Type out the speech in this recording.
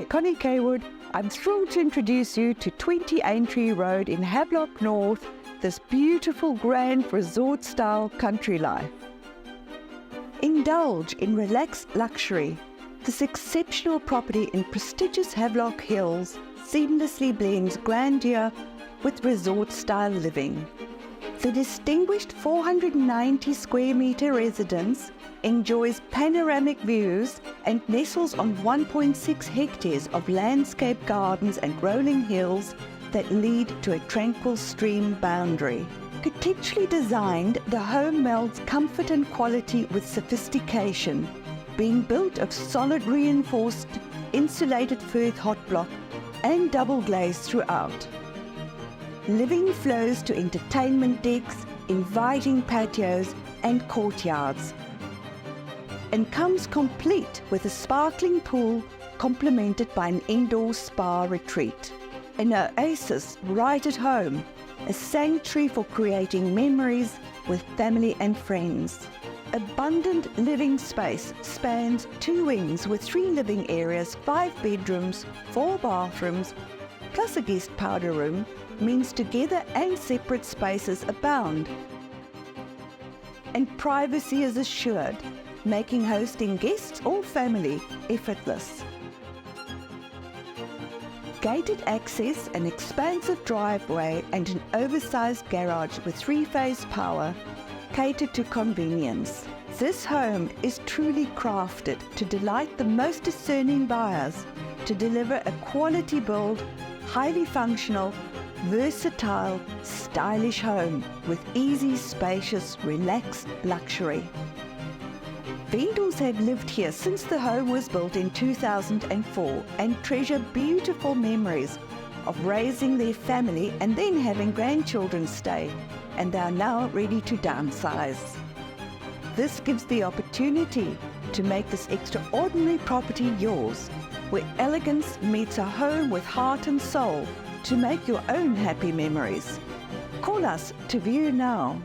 Connie Kaywood. I'm thrilled to introduce you to 20 Aintree Road in Havelock North, this beautiful grand resort-style country life. Indulge in relaxed luxury. This exceptional property in prestigious Havelock Hills seamlessly blends grandeur with resort-style living. The distinguished 490 square meter residence enjoys panoramic views and nestles on 1.6 hectares of landscape gardens and rolling hills that lead to a tranquil stream boundary. Architecturally designed, the home melds comfort and quality with sophistication, being built of solid reinforced insulated Firth hotblock and double glazed throughout. Living flows to entertainment decks, inviting patios and courtyards, and comes complete with a sparkling pool complemented by an indoor spa retreat. An oasis right at home, a sanctuary for creating memories with family and friends. Abundant living space spans 2 wings with 3 living areas, 5 bedrooms, 4 bathrooms, plus a guest powder room, means together and separate spaces abound. And privacy is assured, making hosting guests or family effortless. Gated access, an expansive driveway and an oversized garage with 3-phase power cater to convenience. This home is truly crafted to delight the most discerning buyers, to deliver a quality build, highly functional, versatile, stylish home with easy, spacious, relaxed luxury. Vendors have lived here since the home was built in 2004 and treasure beautiful memories of raising their family and then having grandchildren stay, and they are now ready to downsize. This gives the opportunity to make this extraordinary property yours, where elegance meets a home with heart and soul, to make your own happy memories. Call us to view now.